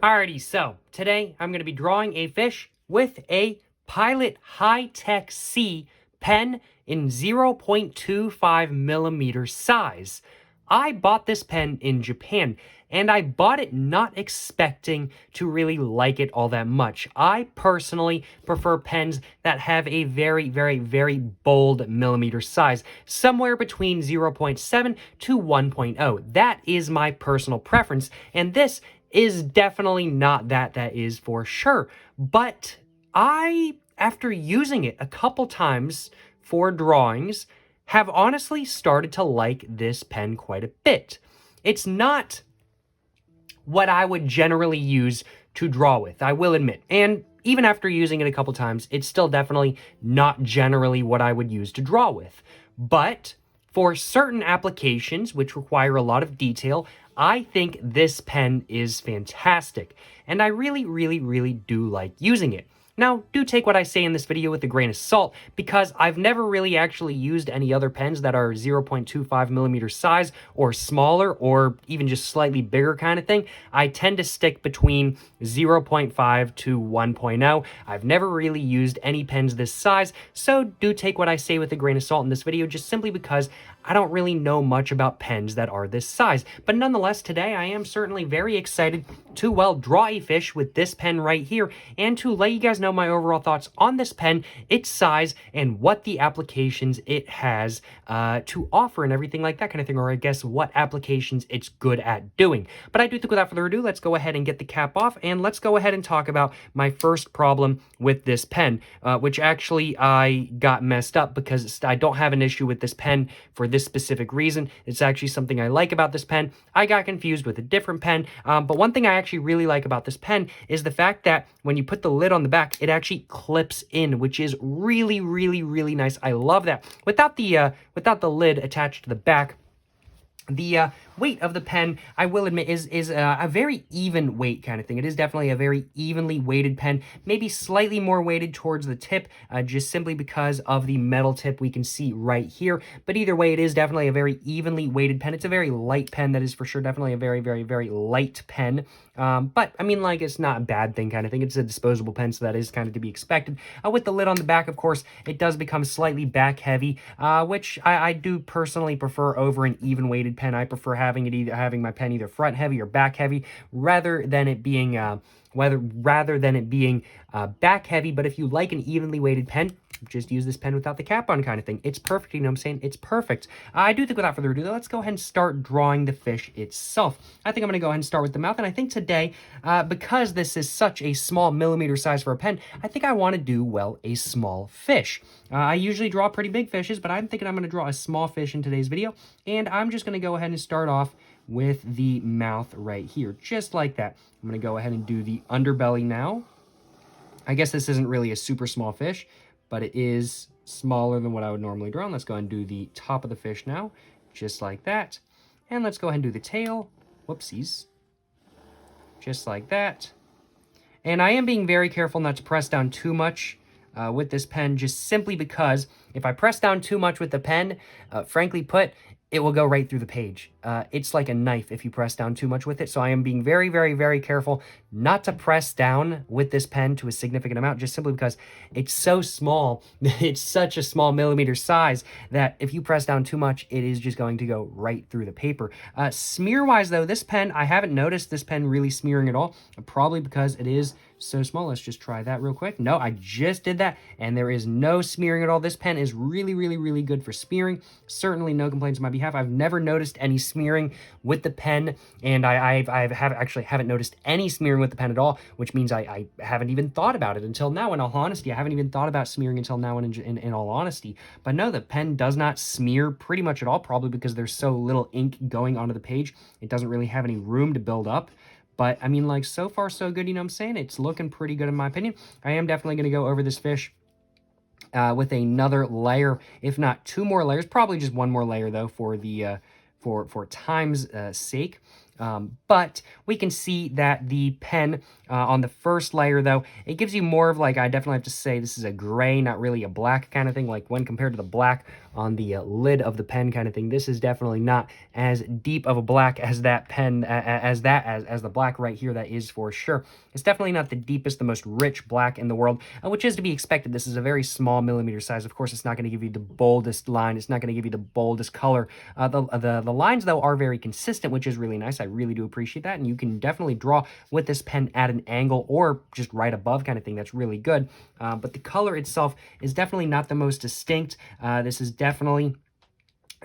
Alrighty, so today I'm going to be drawing a fish with a Pilot Hi-Tec-C pen in 0.25 millimeter size. I bought this pen in Japan, and I bought it not expecting to really like it all that much. I personally prefer pens that have a very, very, very bold millimeter size, somewhere between 0.7 to 1.0. That is my personal preference, and this is definitely not that. That is for sure. But after using it a couple times for drawings, have honestly started to like this pen quite a bit. It's not what I would generally use to draw with, I will admit. And even after using it a couple times, it's still definitely not generally what I would use to draw with. But for certain applications which require a lot of detail, I think this pen is fantastic. And I really, really, really do like using it. Now, do take what I say in this video with a grain of salt, because I've never really actually used any other pens that are 0.25 millimeter size or smaller, or even just slightly bigger kind of thing. I tend to stick between 0.5 to 1.0. I've never really used any pens this size, so do take what I say with a grain of salt in this video, just simply because I don't really know much about pens that are this size. But nonetheless, today I am certainly very excited to, well, draw a fish with this pen right here, and to let you guys know my overall thoughts on this pen, its size, and what the applications it has to offer and everything like that kind of thing, or I guess what applications it's good at doing. But I do think without further ado, let's go ahead and get the cap off, and let's go ahead and talk about my first problem with this pen, which actually I got messed up because I don't have an issue with this pen for this specific reason. It's actually something I like about this pen. I got confused with a different pen, but one thing I actually really like about this pen is the fact that when you put the lid on the back, it actually clips in, which is really, really, really nice. I love that. Without the lid attached to the back, the weight of the pen, I will admit, is a very even weight kind of thing. It is definitely a very evenly weighted pen, maybe slightly more weighted towards the tip, just simply because of the metal tip we can see right here. But either way, it is definitely a very evenly weighted pen. It's a very light pen, that is for sure. Definitely a very, very, very light pen. But, I mean, like, it's not a bad thing kind of thing. It's a disposable pen, so that is kind of to be expected. With the lid on the back, of course, it does become slightly back heavy, which I do personally prefer over an even weighted pen. I prefer having my pen either front heavy or back heavy, rather than it being back heavy. But if you like an evenly weighted pen, just use this pen without the cap on kind of thing. It's perfect, you know what I'm saying? It's perfect. I do think without further ado, though, let's go ahead and start drawing the fish itself. I think I'm going to go ahead and start with the mouth, and I think today, because this is such a small millimeter size for a pen, I think I want to do, well, a small fish. I usually draw pretty big fishes, but I'm thinking I'm going to draw a small fish in today's video, and I'm just going to go ahead and start off with the mouth right here, just like that. I'm going to go ahead and do the underbelly now. I guess this isn't really a super small fish, but it is smaller than what I would normally draw. And let's go ahead and do the top of the fish now, just like that. And let's go ahead and do the tail. Whoopsies. Just like that. And I am being very careful not to press down too much with this pen, just simply because if I press down too much with the pen, frankly put, it will go right through the page. It's like a knife if you press down too much with it. So I am being very, very, very careful not to press down with this pen to a significant amount, just simply because it's so small. It's such a small millimeter size that if you press down too much, it is just going to go right through the paper. Smear-wise, though, this pen, I haven't noticed this pen really smearing at all, probably because it is so small. Let's just try that real quick. No, I just did that, and there is no smearing at all. This pen is really, really, really good for smearing. Certainly no complaints on my behalf. I've never noticed any smearing with the pen, and I actually haven't noticed any smearing with the pen at all, which means I haven't even thought about it until now, in all honesty. I haven't even thought about smearing until now, in all honesty. But no, the pen does not smear pretty much at all, probably because there's so little ink going onto the page. It doesn't really have any room to build up. But, I mean, like, so far so good, you know what I'm saying? It's looking pretty good in my opinion. I am definitely going to go over this fish with another layer, if not two more layers. Probably just one more layer, though, for the for time's sake. But we can see that the pen on the first layer, though, it gives you more of like, I definitely have to say this is a gray, not really a black kind of thing. Like when compared to the black on the lid of the pen kind of thing, this is definitely not as deep of a black as that pen, as the black right here, that is for sure. It's definitely not the deepest, the most rich black in the world, which is to be expected. This is a very small millimeter size. Of course, it's not going to give you the boldest line. It's not going to give you the boldest color. The lines, though, are very consistent, which is really nice. I really do appreciate that. And you can definitely draw with this pen at an angle or just right above kind of thing. That's really good. But the color itself is definitely not the most distinct. This is definitely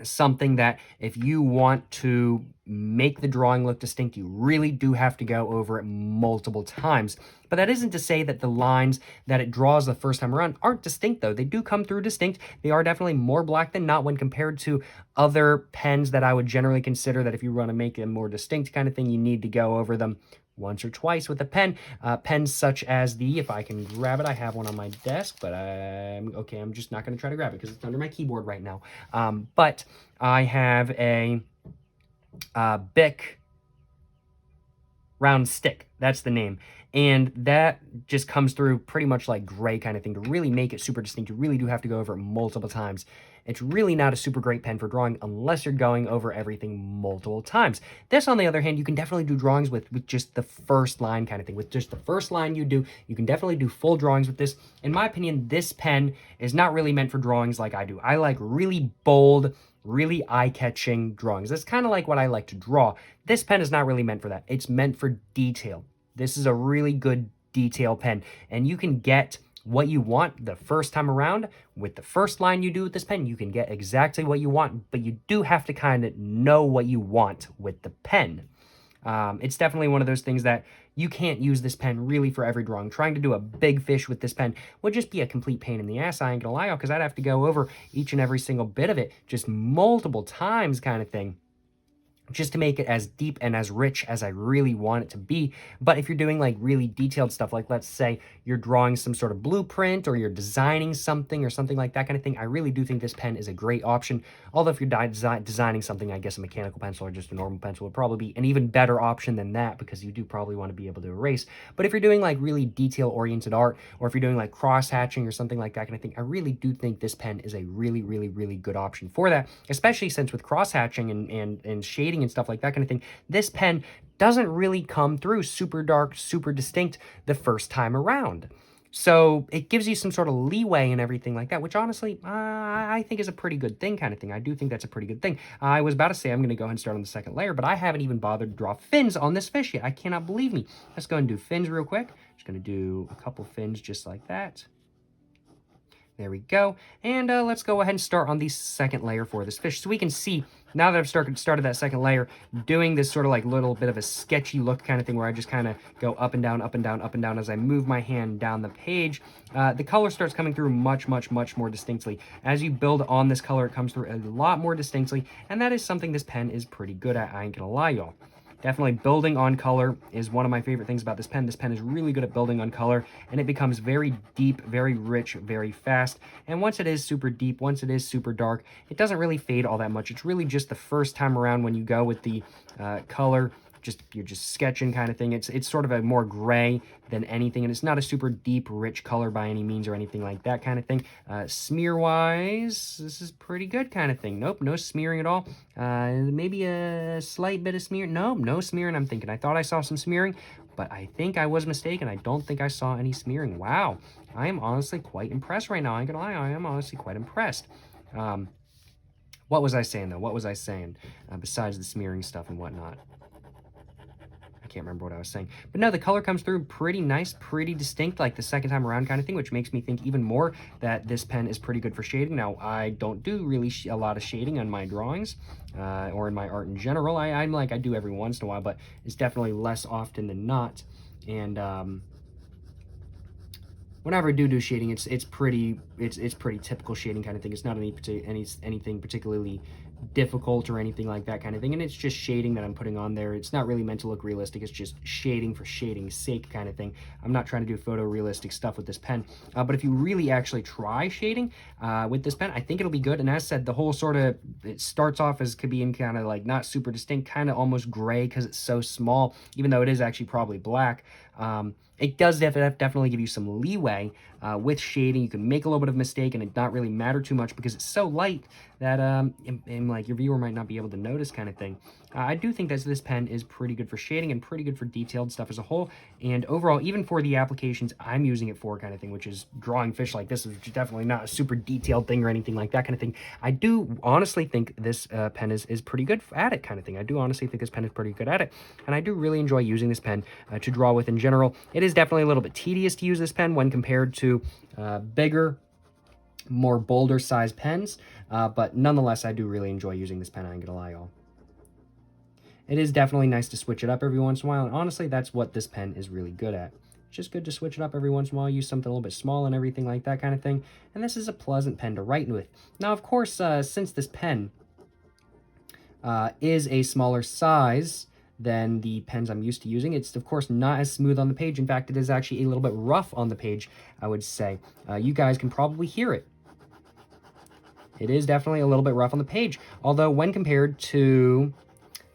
something that if you want to make the drawing look distinct, you really do have to go over it multiple times. But that isn't to say that the lines that it draws the first time around aren't distinct, though. They do come through distinct. They are definitely more black than not when compared to other pens that I would generally consider that if you want to make them more distinct kind of thing, you need to go over them once or twice with a pen. Pens such as the, if I can grab it, I have one on my desk, but I'm just not going to try to grab it because it's under my keyboard right now. But I have a Bic round stick. That's the name. And that just comes through pretty much like gray kind of thing. To really make it super distinct, you really do have to go over it multiple times. It's really not a super great pen for drawing unless you're going over everything multiple times. This, on the other hand, you can definitely do drawings with just the first line kind of thing. With just the first line you can definitely do full drawings with this. In my opinion, this pen is not really meant for drawings like I do. I like really bold, really eye-catching drawings. That's kind of like what I like to draw. This pen is not really meant for that. It's meant for detail. This is a really good detail pen, and you can get what you want the first time around. With the first line you do with this pen, you can get exactly what you want, but you do have to kind of know what you want with the pen. It's definitely one of those things that you can't use this pen really for every drawing. Trying to do a big fish with this pen would just be a complete pain in the ass, I ain't gonna lie, because I'd have to go over each and every single bit of it just multiple times kind of thing, just to make it as deep and as rich as I really want it to be. But if you're doing like really detailed stuff, like let's say you're drawing some sort of blueprint or you're designing something or something like that kind of thing, I really do think this pen is a great option. Although if you're designing something, I guess a mechanical pencil or just a normal pencil would probably be an even better option than that, because you do probably want to be able to erase. But if you're doing like really detail-oriented art, or if you're doing like cross-hatching or something like that kind of thing, I really do think this pen is a really, really, really good option for that, especially since with cross-hatching and shading and stuff like that kind of thing, this pen doesn't really come through super dark, super distinct the first time around. So it gives you some sort of leeway and everything like that, which honestly, I think is a pretty good thing kind of thing. I do think that's a pretty good thing. I was about to say I'm going to go ahead and start on the second layer, but I haven't even bothered to draw fins on this fish yet. I cannot believe me. Let's go and do fins real quick. Just going to do a couple fins just like that. There we go. And let's go ahead and start on the second layer for this fish. So we can see, now that I've started that second layer, doing this sort of like little bit of a sketchy look kind of thing where I just kind of go up and down, up and down, up and down as I move my hand down the page. The color starts coming through much, much, much more distinctly. As you build on this color, it comes through a lot more distinctly, and that is something this pen is pretty good at, I ain't gonna lie, y'all. Definitely building on color is one of my favorite things about this pen. This pen is really good at building on color, and it becomes very deep, very rich, very fast. And once it is super deep, once it is super dark, it doesn't really fade all that much. It's really just the first time around when you go with the color, you're just sketching kind of thing. It's sort of a more gray than anything, and it's not a super deep, rich color by any means or anything like that kind of thing. Smear-wise, this is pretty good kind of thing. Nope, no smearing at all. Maybe a slight bit of smear. No, no smearing, I'm thinking. I thought I saw some smearing, but I think I was mistaken. I don't think I saw any smearing. Wow, I am honestly quite impressed right now. I ain't gonna lie, I am honestly quite impressed. What was I saying, though? What was I saying besides the smearing stuff and whatnot? Can't remember what I was saying, but no, the color comes through pretty nice, pretty distinct, like the second time around kind of thing, which makes me think even more that this pen is pretty good for shading. Now, I don't do really a lot of shading on my drawings or in my art in general. I do every once in a while, but it's definitely less often than not. And whenever I do shading, it's pretty typical shading kind of thing. It's not anything particularly difficult or anything like that kind of thing, and it's just shading that I'm putting on there. It's not really meant to look realistic. It's just shading for shading's sake kind of thing. I'm not trying to do photorealistic stuff with this pen, but if you really actually try shading with this pen, I think it'll be good. And as said, the whole sort of, it starts off as could be in kind of like not super distinct, kind of almost gray because it's so small, even though it is actually probably black. It does definitely give you some leeway with shading. You can make a little bit of mistake and it not really matter too much because it's so light that and like your viewer might not be able to notice kind of thing. I do think that this pen is pretty good for shading and pretty good for detailed stuff as a whole. And overall, even for the applications I'm using it for kind of thing, which is drawing fish like this, is definitely not a super detailed thing or anything like that kind of thing. I do honestly think this pen is pretty good at it kind of thing. I do honestly think this pen is pretty good at it. And I do really enjoy using this pen to draw with in general. It is definitely a little bit tedious to use this pen when compared to bigger, more bolder size pens, but nonetheless, I do really enjoy using this pen, I ain't gonna lie, y'all. It is definitely nice to switch it up every once in a while, and honestly, that's what this pen is really good at. It's just good to switch it up every once in a while, use something a little bit small and everything like that kind of thing, and this is a pleasant pen to write with. Now, of course, since this pen is a smaller size than the pens I'm used to using, it's of course not as smooth on the page. In fact, it is actually a little bit rough on the page, I would say. You guys can probably hear it. It is definitely a little bit rough on the page, although when compared to,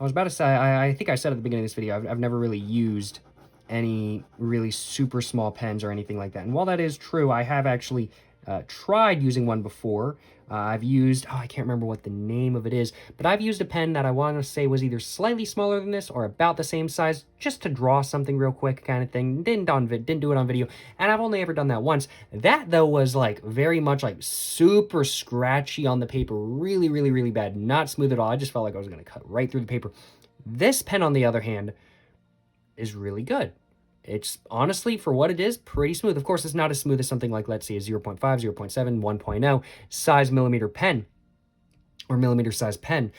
I was about to say, I think I said at the beginning of this video, I've never really used any really super small pens or anything like that. And while that is true, I have actually tried using one before. I've used, I can't remember what the name of it is, but I've used a pen that I want to say was either slightly smaller than this or about the same size, just to draw something real quick kind of thing. Didn't do it on video, and I've only ever done that once. That, though, was like very much like super scratchy on the paper, really, really, really bad, not smooth at all. I just felt like I was going to cut right through the paper. This pen, on the other hand, is really good. It's honestly, for what it is, pretty smooth. Of course, it's not as smooth as something like, let's say, a 0.5, 0.7, 1.0 size millimeter pen or millimeter size pen.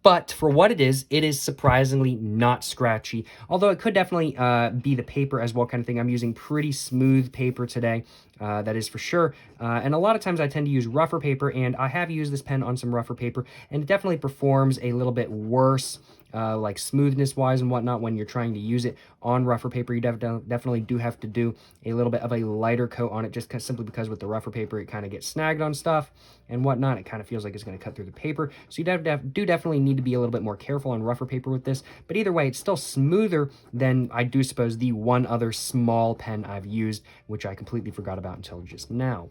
But for what it is surprisingly not scratchy, although it could definitely be the paper as well kind of thing. I'm using pretty smooth paper today, that is for sure. And a lot of times I tend to use rougher paper, and I have used this pen on some rougher paper, and it definitely performs a little bit worse, like smoothness-wise and whatnot, when you're trying to use it on rougher paper. You definitely do have to do a little bit of a lighter coat on it, just simply because with the rougher paper, it kind of gets snagged on stuff and whatnot. It kind of feels like it's going to cut through the paper. So you do definitely need to be a little bit more careful on rougher paper with this. But either way, it's still smoother than, I do suppose, the one other small pen I've used, which I completely forgot about until just now.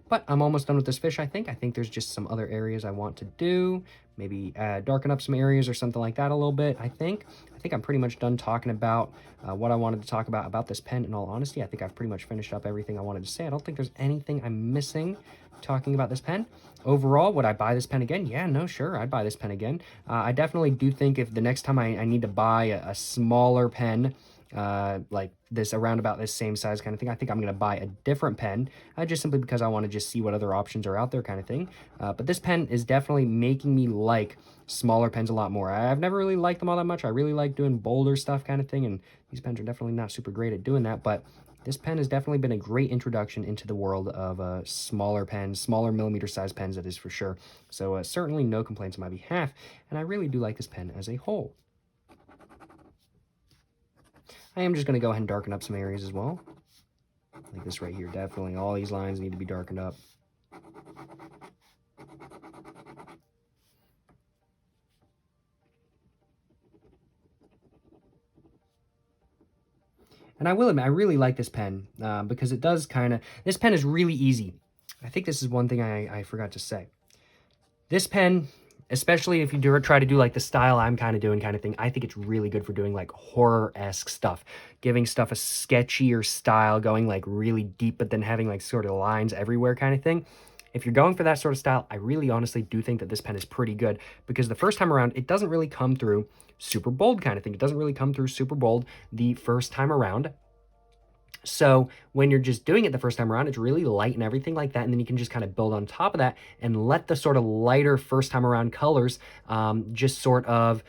But I'm almost done with this fish, I think. I think there's just some other areas I want to do. Maybe darken up some areas or something like that a little bit, I think. I think I'm pretty much done talking about what I wanted to talk about this pen. In all honesty, I think I've pretty much finished up everything I wanted to say. I don't think there's anything I'm missing talking about this pen. Overall, would I buy this pen again? Yeah, no, sure, I'd buy this pen again. I definitely do think if the next time I need to buy a smaller pen, like this, around about this same size kind of thing, I think I'm going to buy a different pen, just simply because I want to just see what other options are out there kind of thing. But this pen is definitely making me like smaller pens a lot more. I've never really liked them all that much. I really like doing bolder stuff kind of thing, and these pens are definitely not super great at doing that, but this pen has definitely been a great introduction into the world of smaller pens, smaller millimeter size pens, that is for sure. So certainly no complaints on my behalf, and I really do like this pen as a whole. I am just going to go ahead and darken up some areas as well. Like this right here, definitely all these lines need to be darkened up. And I will admit, I really like this pen because it does kind of, this pen is really easy. I think this is one thing I forgot to say. This pen, especially if you try to do like the style I'm kind of doing kind of thing, I think it's really good for doing like horror-esque stuff, giving stuff a sketchier style, going like really deep, but then having like sort of lines everywhere kind of thing. If you're going for that sort of style, I really honestly do think that this pen is pretty good, because the first time around, it doesn't really come through super bold kind of thing. It doesn't really come through super bold the first time around. So when you're just doing it the first time around, it's really light and everything like that. And then you can just kind of build on top of that and let the sort of lighter first time around colors just sort of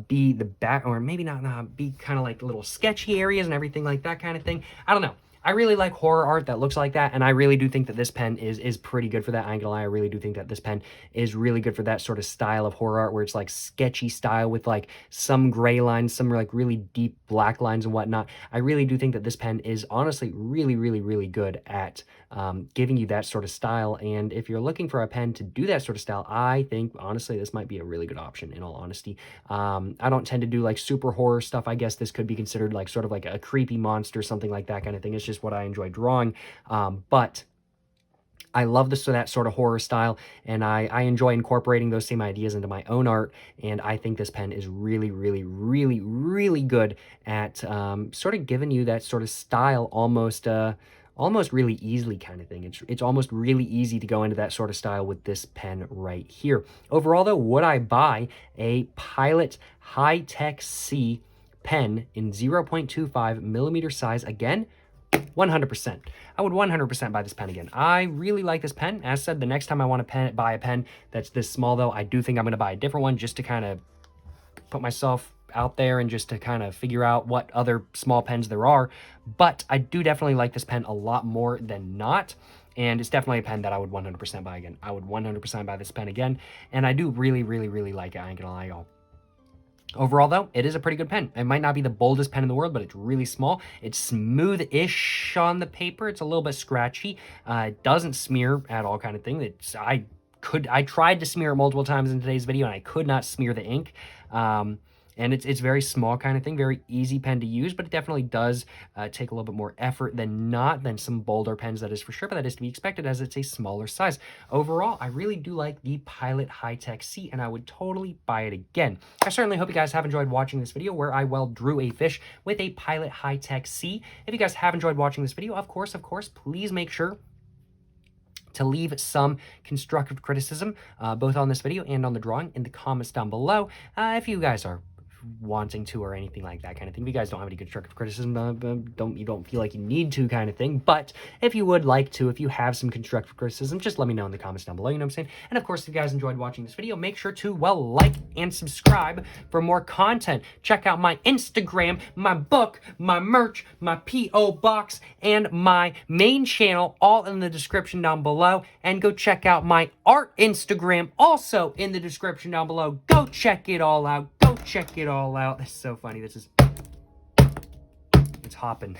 be the back, or maybe not be kind of like little sketchy areas and everything like that kind of thing. I don't know. I really like horror art that looks like that, and I really do think that this pen is pretty good for that. I ain't gonna lie, I really do think that this pen is really good for that sort of style of horror art where it's like sketchy style with like some gray lines, some like really deep black lines and whatnot. I really do think that this pen is honestly really, really, really good at giving you that sort of style. And if you're looking for a pen to do that sort of style, I think honestly this might be a really good option, in all honesty. I don't tend to do like super horror stuff. I guess this could be considered like sort of like a creepy monster, something like that kind of thing. It's just what I enjoy drawing. But I love that sort of horror style, and I enjoy incorporating those same ideas into my own art, and I think this pen is really, really, really, really good at sort of giving you that sort of style almost really easily kind of thing. It's almost really easy to go into that sort of style with this pen right here. Overall, though, would I buy a Pilot Hi-Tec-C pen in 0.25 millimeter size again? 100%. I would 100% buy this pen again. I really like this pen. As said, the next time I want to buy a pen that's this small, though, I do think I'm going to buy a different one just to kind of put myself out there and just to kind of figure out what other small pens there are. But I do definitely like this pen a lot more than not. And it's definitely a pen that I would 100% buy again. I would 100% buy this pen again. And I do really, really, really like it. I ain't gonna lie, y'all. Overall, though, it is a pretty good pen. It might not be the boldest pen in the world, but it's really small. It's smooth-ish on the paper. It's a little bit scratchy. It doesn't smear at all, kind of thing. I tried to smear it multiple times in today's video, and I could not smear the ink. And it's very small kind of thing, very easy pen to use, but it definitely does take a little bit more effort than some bolder pens, that is for sure, but that is to be expected as it's a smaller size. Overall, I really do like the Pilot Hi-Tec-C, and I would totally buy it again. I certainly hope you guys have enjoyed watching this video where I drew a fish with a Pilot Hi-Tec-C. If you guys have enjoyed watching this video, of course, please make sure to leave some constructive criticism, both on this video and on the drawing, in the comments down below. If you guys are wanting to, or anything like that kind of thing. If you guys don't have any constructive criticism, you don't feel like you need to, kind of thing. But if you would like to, if you have some constructive criticism, just let me know in the comments down below, you know what I'm saying? And of course, if you guys enjoyed watching this video, make sure to, well, like and subscribe for more content. Check out my Instagram, my book, my merch, my P.O. box, and my main channel, all in the description down below. And go check out my art Instagram, also in the description down below. Go check it all out. Go check it all out. That's so funny. It's hopping.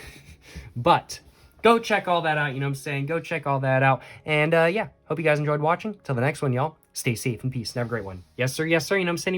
But go check all that out, you know what I'm saying? Go check all that out. And yeah, hope you guys enjoyed watching. Till the next one, y'all. Stay safe and peace. And have a great one. Yes, sir. Yes, sir. You know what I'm saying?